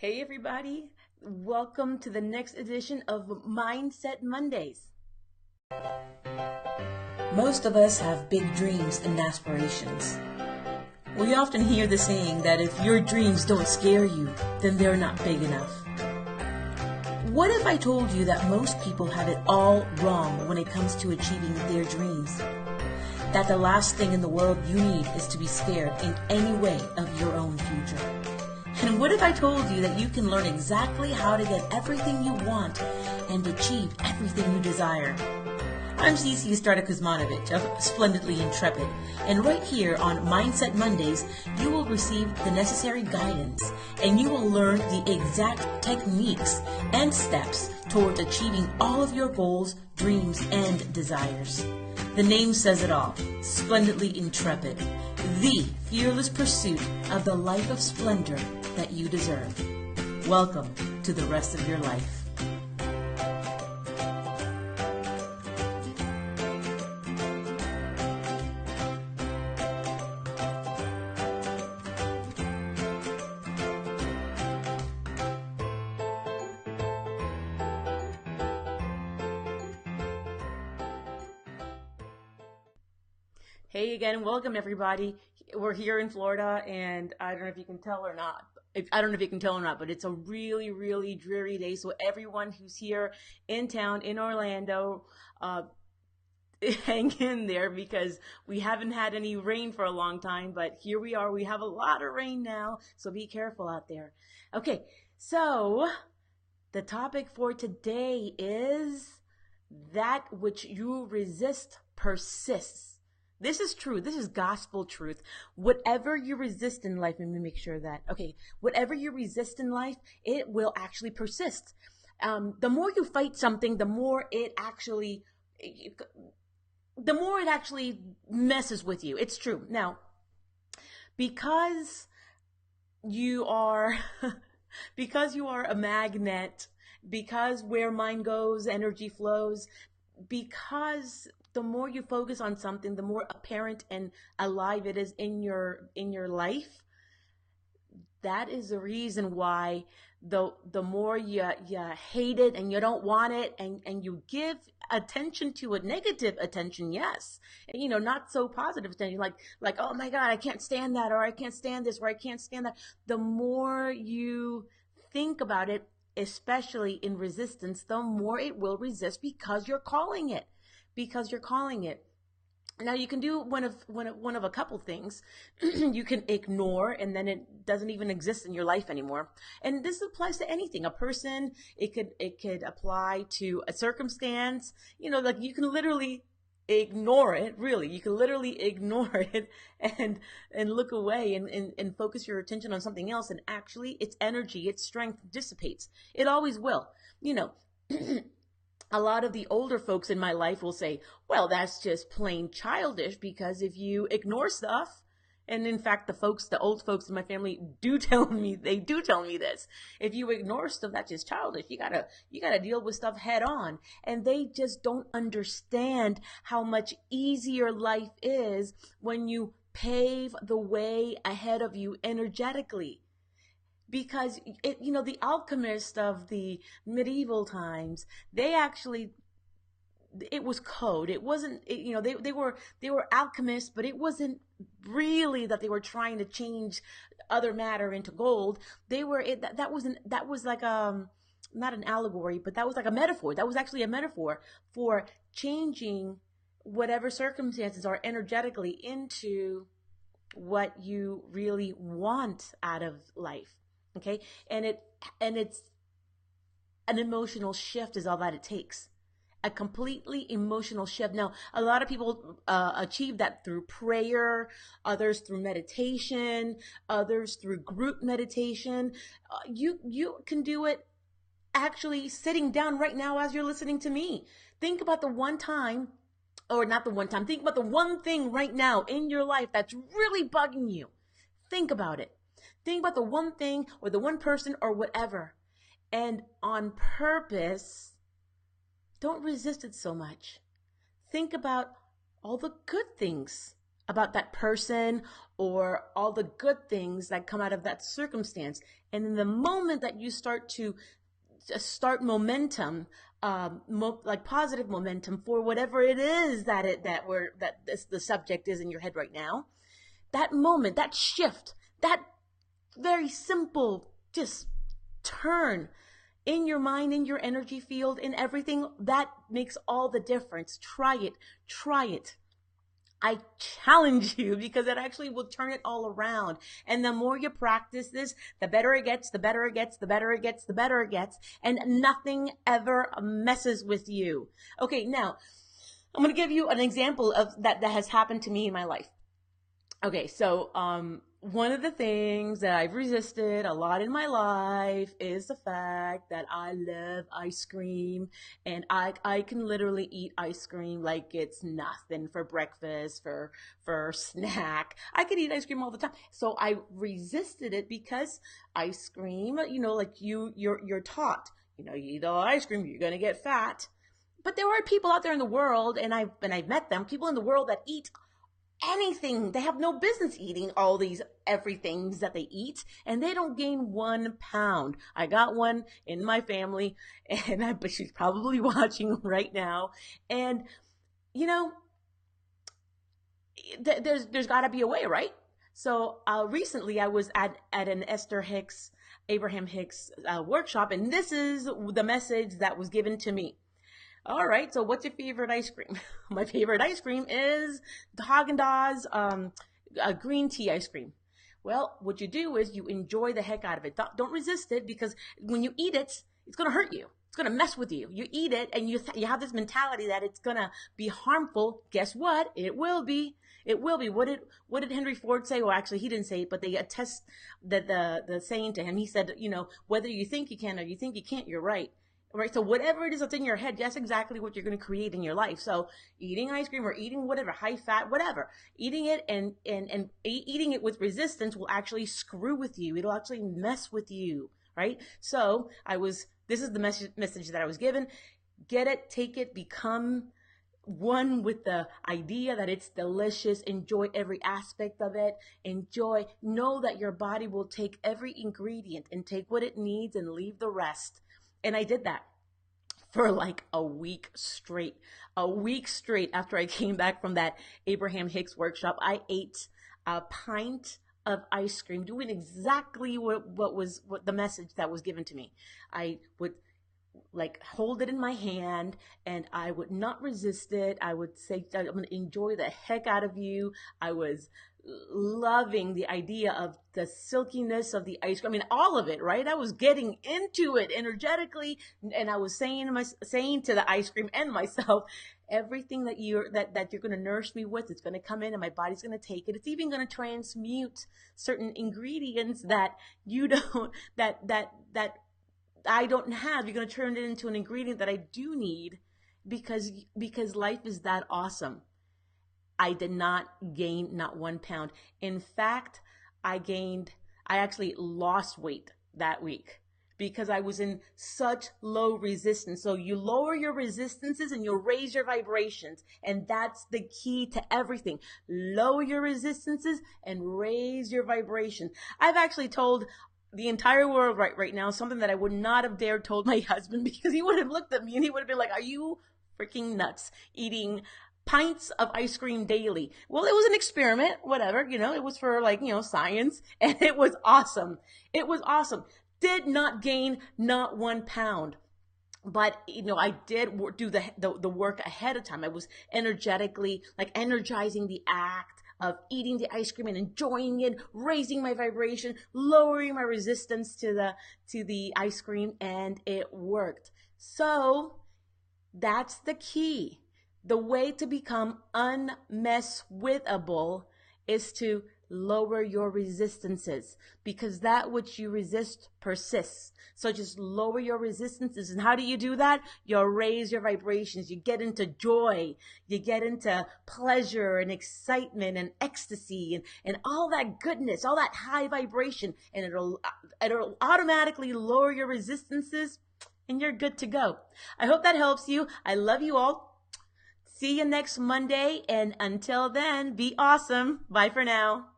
Hey, everybody. Welcome to the next edition of Mindset Mondays. Most of us have big dreams and aspirations. We often hear the saying that if your dreams don't scare you, then they're not big enough. What if I told you that most people have it all wrong when it comes to achieving their dreams? That the last thing in the world you need is to be scared in any way of your own future? And what if I told you that you can learn exactly how to get everything you want and achieve everything you desire? I'm Cece Starta-Kuzmanovic of Splendidly Intrepid, and right here on Mindset Mondays, you will receive the necessary guidance and you will learn the exact techniques and steps towards achieving all of your goals, dreams, and desires. The name says it all, Splendidly Intrepid, the fearless pursuit of the life of splendor that you deserve. Welcome to the rest of your life. Hey again, welcome everybody. We're here in Florida, and I don't know if you can tell or not. I don't know if you can tell or not, but it's a really, really dreary day. So everyone who's here in town in Orlando, hang in there because we haven't had any rain for a long time. But here we are. We have a lot of rain now, so be careful out there. Okay, so the topic for today is that which you resist persists. This is true. This is gospel truth. Whatever you resist in life, let me make sure that, okay, whatever you resist in life, it will actually persist. The more you fight something, the more it actually messes with you. It's true. Now, because you are, because you are a magnet, because where mind goes, energy flows, because the more you focus on something, the more apparent and alive it is in your life. That is the reason why the more you hate it and you don't want it and you give attention to it, negative attention, yes, and, not so positive attention, like oh my God, I can't stand that, or I can't stand this, or I can't stand that. The more you think about it, especially in resistance, the more it will resist because you're calling it. Now you can do one of a couple things. You can ignore, and then it doesn't even exist in your life anymore. And this applies to anything, a person. It could apply to a circumstance. Like you can literally ignore it. Really, you can literally ignore it and look away and focus your attention on something else. And actually, its energy, its strength dissipates. It always will. A lot of the older folks in my life will say, well, that's just plain childish, because if you ignore stuff, and in fact, the old folks in my family do tell me this. If you ignore stuff, that's just childish. You gotta deal with stuff head on. And they just don't understand how much easier life is when you pave the way ahead of you energetically. Because the alchemists of the medieval times, it was code. It wasn't, they were alchemists, but it wasn't really that they were trying to change other matter into gold. That was like not an allegory, but that was like a metaphor. That was actually a metaphor for changing whatever circumstances are energetically into what you really want out of life. Okay. It's an emotional shift is all that it takes. A completely emotional shift. Now, a lot of people achieve that through prayer, others through meditation, others through group meditation. You can do it actually sitting down right now as you're listening to me. Think about the one time, or not the one time, think about the one thing right now in your life that's really bugging you. Think about it. Think about the one thing or the one person or whatever. And on purpose, don't resist it so much. Think about all the good things about that person or all the good things that come out of that circumstance. And in the moment that you start to start momentum, like positive momentum for whatever it is that the subject is in your head right now, that moment, that shift, that very simple just turn in your mind, in your energy field, in everything, that makes all the difference. Try it. Try it. I challenge you, because it actually will turn it all around. And the more you practice this, the better it gets, the better it gets, the better it gets, the better it gets. And nothing ever messes with you. Okay, now I'm going to give you an example of that has happened to me in my life. Okay, so one of the things that I've resisted a lot in my life is the fact that I love ice cream, and I can literally eat ice cream like it's nothing for breakfast, for snack. I could eat ice cream all the time. So I resisted it because ice cream, like you're taught, you eat all ice cream, you're gonna get fat. But there are people out there in the world, and I've met them, people in the world that eat anything. They have no business eating all these everythings that they eat, and they don't gain 1 pound. I got one in my family, and but she's probably watching right now. And you know, there's got to be a way, right? So recently, I was at an Esther Hicks, Abraham Hicks workshop, and this is the message that was given to me. All right, so what's your favorite ice cream? My favorite ice cream is the Haagen-Dazs green tea ice cream. Well, what you do is you enjoy the heck out of it. Don't resist it, because when you eat it, it's going to hurt you. It's going to mess with you. You eat it and you have this mentality that it's going to be harmful. Guess what? It will be. It will be. What did Henry Ford say? Well, actually, he didn't say it, but they attest that the saying to him. He said, whether you think you can or you think you can't, you're right. Right. So whatever it is that's in your head, that's exactly what you're going to create in your life. So eating ice cream or eating whatever, high fat, whatever, eating it and eating it with resistance will actually screw with you. It'll actually mess with you. Right. So this is the message that I was given. Get it, take it, become one with the idea that it's delicious. Enjoy every aspect of it. Know that your body will take every ingredient and take what it needs and leave the rest. And I did that for like a week straight. A week straight after I came back from that Abraham Hicks workshop, I ate a pint of ice cream, doing exactly what the message that was given to me. I would like hold it in my hand, and I would not resist it. I would say, I'm going to enjoy the heck out of you. I was loving the idea of the silkiness of the ice cream. I mean, all of it, right? I was getting into it energetically, and I was saying to the ice cream and myself, everything that you're going to nourish me with, it's going to come in, and my body's going to take it. It's even going to transmute certain ingredients that you don't that I don't have. You're going to turn it into an ingredient that I do need, because life is that awesome. I did not gain not 1 pound. In fact, I actually lost weight that week because I was in such low resistance. So you lower your resistances and you'll raise your vibrations. And that's the key to everything. Lower your resistances and raise your vibration. I've actually told the entire world right now something that I would not have dared told my husband, because he would have looked at me and he would have been like, are you freaking nuts, eating pints of ice cream daily? Well, it was an experiment, whatever, it was for science, and it was awesome. It was awesome. Did not gain not 1 pound. But, I did do the work ahead of time. I was energetically, energizing the act of eating the ice cream and enjoying it, raising my vibration, lowering my resistance to the ice cream, and it worked. So that's the key. The way to become unmesswithable is to lower your resistances, because that which you resist persists. So just lower your resistances. And how do you do that? You raise your vibrations. You get into joy. You get into pleasure and excitement and ecstasy and all that goodness, all that high vibration. And it'll automatically lower your resistances, and you're good to go. I hope that helps you. I love you all. See you next Monday. And until then, be awesome. Bye for now.